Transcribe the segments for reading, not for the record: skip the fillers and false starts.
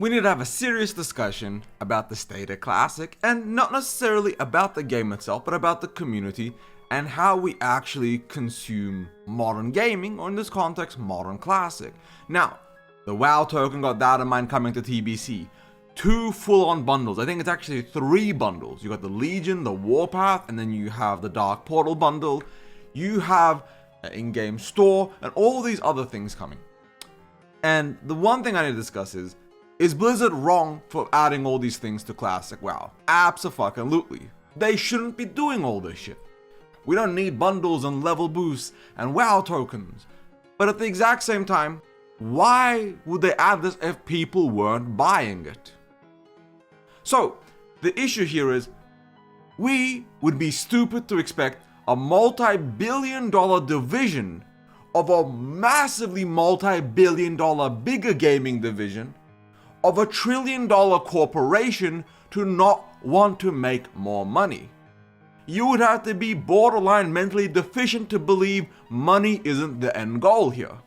We need to have a serious discussion about the state of Classic, and not necessarily about the game itself, but about the community and how we actually consume modern gaming, or in this context, modern Classic. Now, the WoW token got data mine coming to TBC. 2 full-on bundles. I think it's actually 3 bundles. You got the Legion, the Warpath, and then you have the Dark Portal bundle. You have an in-game store, and all these other things coming. And the one thing I need to discuss is Blizzard wrong for adding all these things to Classic WoW? Abso-fucking-lutely. They shouldn't be doing all this shit. We don't need bundles and level boosts and WoW tokens. But at the exact same time, why would they add this if people weren't buying it? So, the issue here is, we would be stupid to expect a multi-billion-dollar division of a massively multi-billion-dollar bigger gaming division of a trillion-dollar corporation to not want to make more money. You would have to be borderline mentally deficient to believe money isn't the end goal here.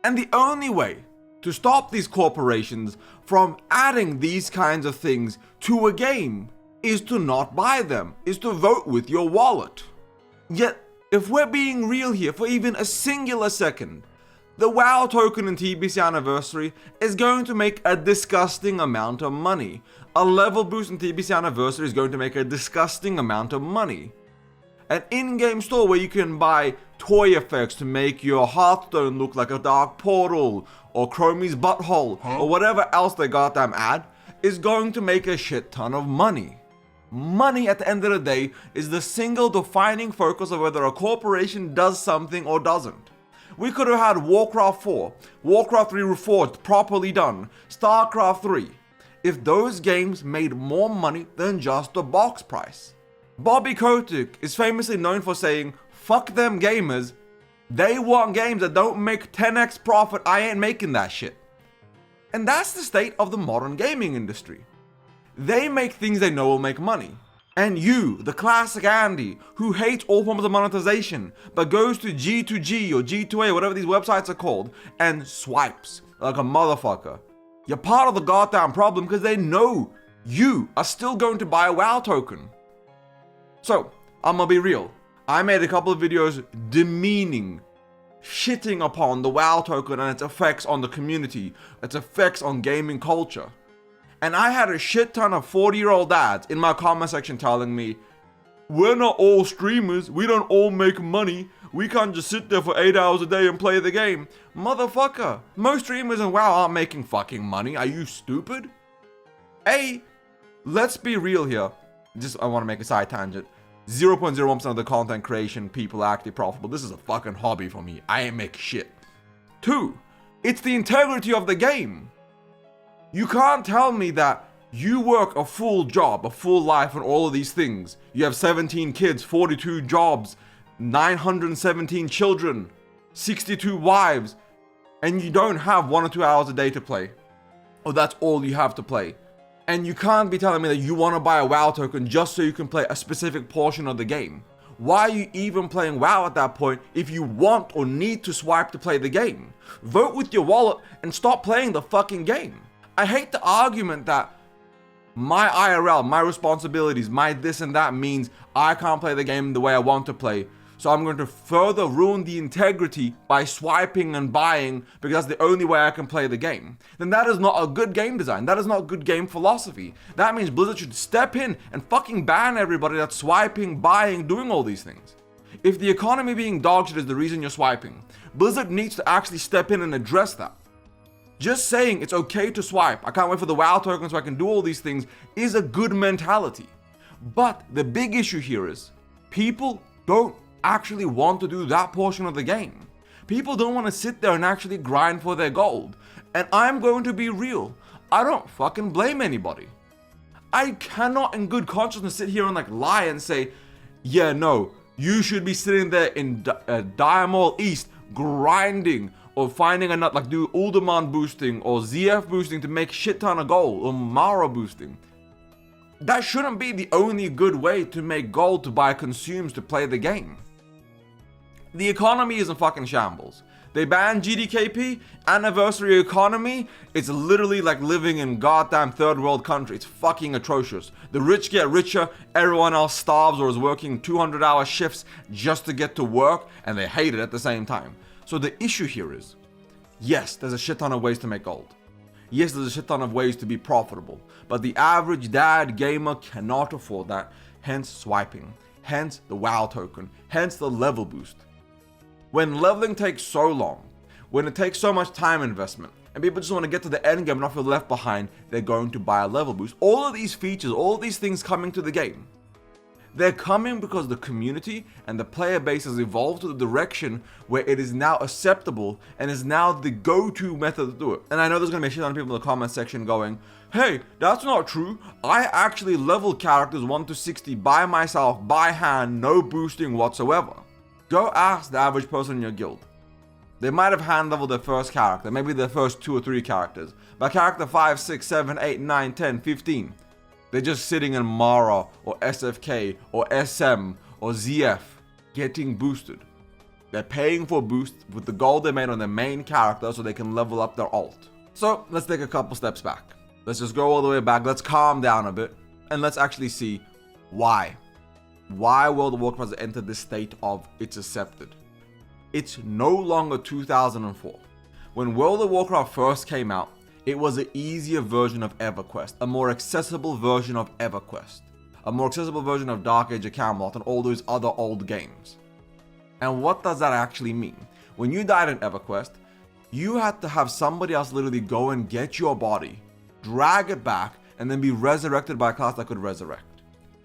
And the only way to stop these corporations from adding these kinds of things to a game is to not buy them, is to vote with your wallet. Yet, if we're being real here for even a singular second, the WoW token in TBC Anniversary is going to make a disgusting amount of money. A level boost in TBC Anniversary is going to make a disgusting amount of money. An in-game store where you can buy toy effects to make your Hearthstone look like a Dark Portal, or Chromie's butthole, or whatever else they goddamn add, is going to make a shit ton of money. Money, at the end of the day, is the single defining focus of whether a corporation does something or doesn't. We could have had Warcraft 4, Warcraft 3 Reforged properly done, StarCraft 3, if those games made more money than just the box price. Bobby Kotick is famously known for saying, "Fuck them gamers, they want games that don't make 10x profit, I ain't making that shit." And that's the state of the modern gaming industry. They make things they know will make money. And you, the classic Andy, who hates all forms of monetization, but goes to G2G or G2A, whatever these websites are called, and swipes like a motherfucker. You're part of the goddamn problem because they know you are still going to buy a WoW token. So, I'm gonna be real. I made a couple of videos demeaning, shitting upon the WoW token and its effects on the community, its effects on gaming culture. And I had a shit ton of 40-year-old dads in my comment section telling me, "We're not all streamers, we don't all make money, we can't just sit there for 8 hours a day and play the game." Motherfucker, most streamers in WoW aren't making fucking money, are you stupid? Let's be real here. I want to make a side tangent. 0.01% of the content creation people are actually profitable. This is a fucking hobby for me, I ain't make shit. 2, it's the integrity of the game. You can't tell me that you work a full job, a full life, and all of these things. You have 17 kids, 42 jobs, 917 children, 62 wives, and you don't have 1 or 2 hours a day to play. Or that's all you have to play. And you can't be telling me that you want to buy a WoW token just so you can play a specific portion of the game. Why are you even playing WoW at that point if you want or need to swipe to play the game? Vote with your wallet and stop playing the fucking game. I hate the argument that my IRL, my responsibilities, my this and that means I can't play the game the way I want to play, so I'm going to further ruin the integrity by swiping and buying because that's the only way I can play the game. Then that is not a good game design. That is not good game philosophy. That means Blizzard should step in and fucking ban everybody that's swiping, buying, doing all these things. If the economy being dog shit is the reason you're swiping, Blizzard needs to actually step in and address that. Just saying it's okay to swipe, I can't wait for the WoW token so I can do all these things, is a good mentality. But the big issue here is, people don't actually want to do that portion of the game. People don't want to sit there and actually grind for their gold. And I'm going to be real, I don't fucking blame anybody. I cannot in good consciousness sit here and lie and say, yeah, no, you should be sitting there in Diamond East grinding, or finding a nut, do Uldaman boosting or ZF boosting to make shit ton of gold, or Mara boosting. That shouldn't be the only good way to make gold to buy consumes to play the game. The economy is in fucking shambles. They banned GDKP, anniversary economy. It's literally like living in goddamn third world country. It's fucking atrocious. The rich get richer, everyone else starves or is working 200-hour shifts just to get to work, and they hate it at the same time. So the issue here is, yes, there's a shit ton of ways to make gold. Yes, there's a shit ton of ways to be profitable, but the average dad gamer cannot afford that, hence swiping, hence the WoW token, hence the level boost. When leveling takes so long, when it takes so much time investment, and people just want to get to the end game and not feel left behind, they're going to buy a level boost. All of these features, all of these things coming to the game, they're coming because the community and the player base has evolved to the direction where it is now acceptable and is now the go-to method to do it. And I know there's going to be a shit ton of people in the comment section going, hey, that's not true. I actually level characters 1 to 60 by myself, by hand, no boosting whatsoever. Go ask the average person in your guild. They might have hand leveled their first character, maybe their first 2 or 3 characters. By character 5, 6, 7, 8, 9, 10, 15. They're just sitting in Mara or SFK or SM or ZF getting boosted. They're paying for boosts with the gold they made on their main character so they can level up their alt. So let's take a couple steps back. Let's just go all the way back. Let's calm down a bit and let's actually see why. Why World of Warcraft has entered this state of it's accepted. It's no longer 2004. When World of Warcraft first came out, it was an easier version of EverQuest, a more accessible version of EverQuest, a more accessible version of Dark Age of Camelot and all those other old games. And what does that actually mean? When you died in EverQuest, you had to have somebody else literally go and get your body, drag it back, and then be resurrected by a class that could resurrect.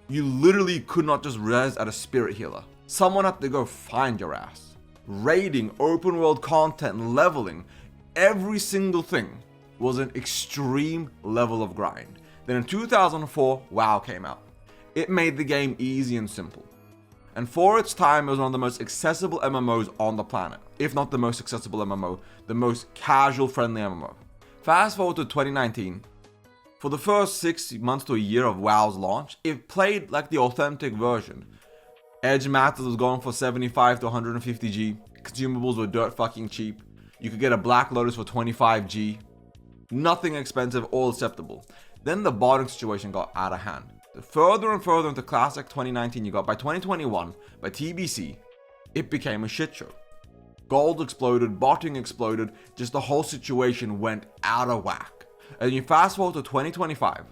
You literally could not just res at a spirit healer. Someone had to go find your ass. Raiding, open world content, leveling, every single thing was an extreme level of grind. Then in 2004, WoW came out. It made the game easy and simple. And for its time, it was one of the most accessible MMOs on the planet. If not the most accessible MMO, the most casual friendly MMO. Fast forward to 2019. For the first 6 months to a year of WoW's launch, it played like the authentic version. Edge Masters was going for 75 to 150G. Consumables were dirt fucking cheap. You could get a Black Lotus for 25G. Nothing expensive, all acceptable. Then the botting situation got out of hand. The further and further into Classic 2019 you got, by 2021, by TBC, it became a shit show. Gold exploded, botting exploded, just the whole situation went out of whack. And you fast forward to 2025.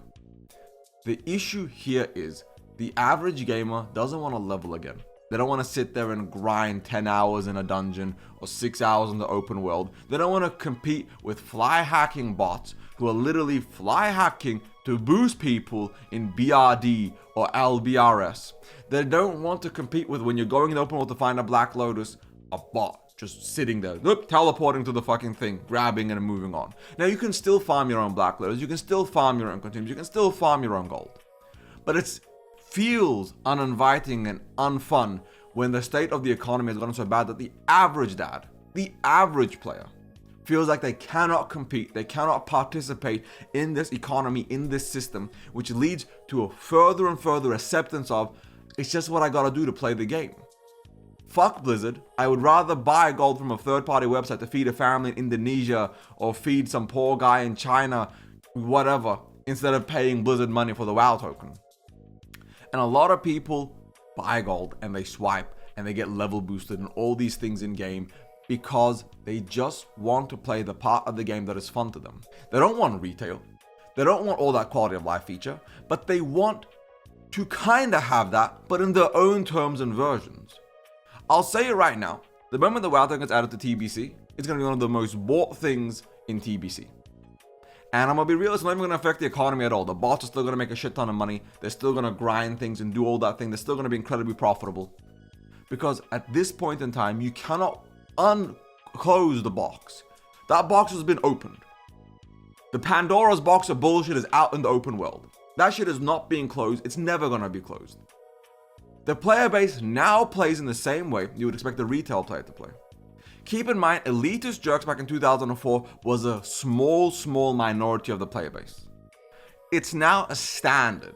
The issue here is the average gamer doesn't want to level again. They don't want to sit there and grind 10 hours in a dungeon or 6 hours in the open world. They don't want to compete with fly hacking bots who are literally fly hacking to boost people in BRD or LBRS. They don't want to compete with, when you're going in the open world to find a Black Lotus, a bot just sitting there, teleporting to the fucking thing, grabbing and moving on. Now you can still farm your own Black Lotus, you can still farm your own continues, you can still farm your own gold. But it's feels uninviting and unfun when the state of the economy has gotten so bad that the average dad, the average player, feels like they cannot compete, they cannot participate in this economy, in this system, which leads to a further and further acceptance of, it's just what I gotta do to play the game. Fuck Blizzard, I would rather buy gold from a third-party website to feed a family in Indonesia or feed some poor guy in China, whatever, instead of paying Blizzard money for the WoW token. And a lot of people buy gold and they swipe and they get level boosted and all these things in game because they just want to play the part of the game that is fun to them. They don't want retail. They don't want all that quality of life feature, but they want to kind of have that, but in their own terms and versions. I'll say it right now. The moment the WoW token gets added to TBC, it's going to be one of the most bought things in TBC. And I'm going to be real, it's not even going to affect the economy at all. The bots are still going to make a shit ton of money. They're still going to grind things and do all that thing. They're still going to be incredibly profitable. Because at this point in time, you cannot unclose the box. That box has been opened. The Pandora's box of bullshit is out in the open world. That shit is not being closed. It's never going to be closed. The player base now plays in the same way you would expect a retail player to play. Keep in mind, elitist jerks back in 2004 was a small minority of the player base. It's now a standard.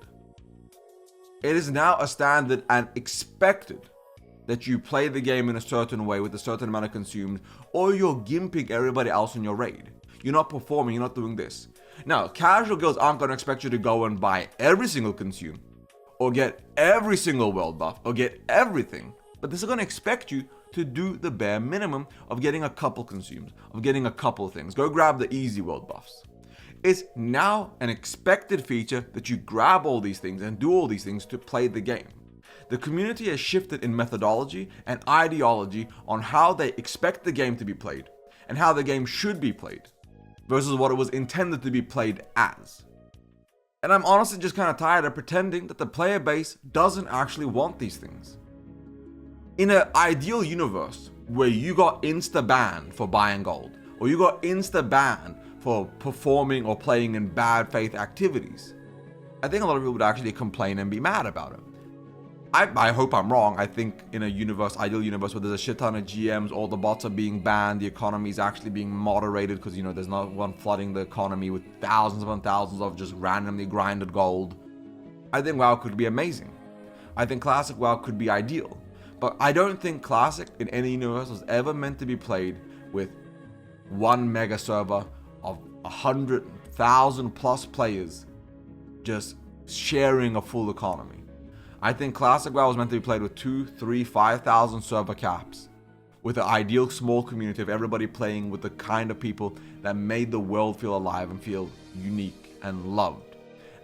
It is now a standard and expected that you play the game in a certain way with a certain amount of consumed, or you're gimping everybody else in your raid. You're not performing, you're not doing this. Now, casual guilds aren't going to expect you to go and buy every single consume, or get every single world buff, or get everything. But this is going to expect you to do the bare minimum of getting a couple consumes, of getting a couple things. Go grab the easy world buffs. It's now an expected feature that you grab all these things and do all these things to play the game. The community has shifted in methodology and ideology on how they expect the game to be played and how the game should be played versus what it was intended to be played as. And I'm honestly just kind of tired of pretending that the player base doesn't actually want these things. In an ideal universe where you got insta-banned for buying gold, or you got insta-banned for performing or playing in bad faith activities, I think a lot of people would actually complain and be mad about it. I hope I'm wrong. I think in a ideal universe where there's a shit ton of GMs, all the bots are being banned, the economy is actually being moderated because, there's not one flooding the economy with thousands upon thousands of just randomly grinded gold. I think WoW could be amazing. I think Classic WoW could be ideal. But I don't think Classic in any universe was ever meant to be played with one mega server of 100,000 plus players just sharing a full economy. I think Classic WoW was meant to be played with 2, 3, 5,000 server caps, with an ideal small community of everybody playing with the kind of people that made the world feel alive and feel unique and loved.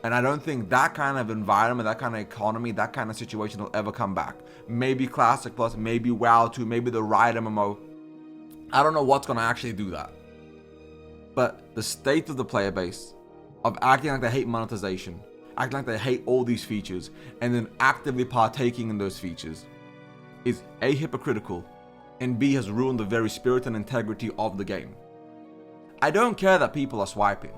And I don't think that kind of environment, that kind of economy, that kind of situation will ever come back. Maybe Classic Plus, maybe WoW 2, maybe the Riot MMO. I don't know what's going to actually do that. But the state of the player base, of acting like they hate monetization, acting like they hate all these features, and then actively partaking in those features, is A, hypocritical, and B, has ruined the very spirit and integrity of the game. I don't care that people are swiping.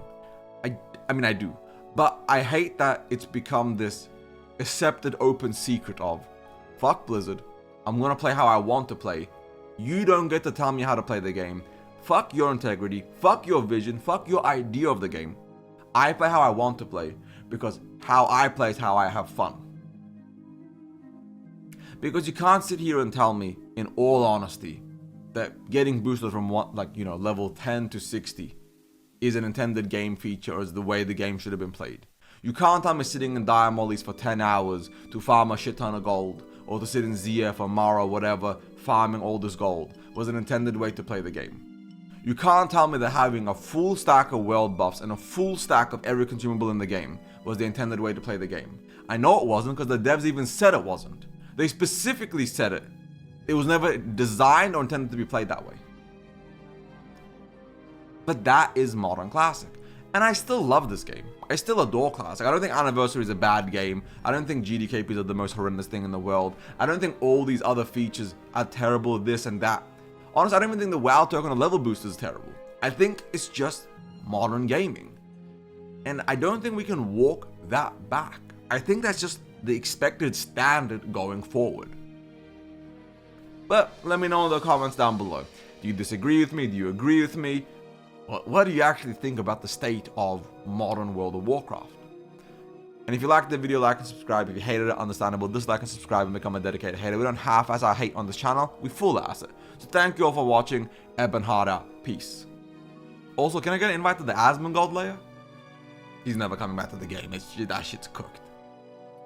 I mean I do. But I hate that it's become this accepted open secret of, fuck Blizzard, I'm gonna play how I want to play. You don't get to tell me how to play the game. Fuck your integrity, fuck your vision, fuck your idea of the game. I play how I want to play, because how I play is how I have fun. Because you can't sit here and tell me, in all honesty, that getting boosted from level 10 to 60 is an intended game feature or is the way the game should have been played. You can't tell me sitting in Dire Mollies for 10 hours to farm a shit ton of gold, or to sit in ZF or Mara or whatever, farming all this gold, was an intended way to play the game. You can't tell me that having a full stack of world buffs and a full stack of every consumable in the game was the intended way to play the game. I know it wasn't because the devs even said it wasn't. They specifically said it. It was never designed or intended to be played that way. But that is Modern Classic. And I still love this game. I still adore Classic. I don't think Anniversary is a bad game. I don't think GDKPs are the most horrendous thing in the world. I don't think all these other features are terrible, this and that. Honestly, I don't even think the WoW token or level boost is terrible. I think it's just modern gaming. And I don't think we can walk that back. I think that's just the expected standard going forward. But let me know in the comments down below. Do you disagree with me? Do you agree with me? What do you actually think about the state of modern World of Warcraft? And if you liked the video, like and subscribe. If you hated it, understandable. Dislike and subscribe and become a dedicated hater. We don't half-ass our hate on this channel. We full-ass it. So thank you all for watching. Ebonheart out. Peace. Also, can I get an invite to the Asmongold layer? He's never coming back to the game. That shit's cooked.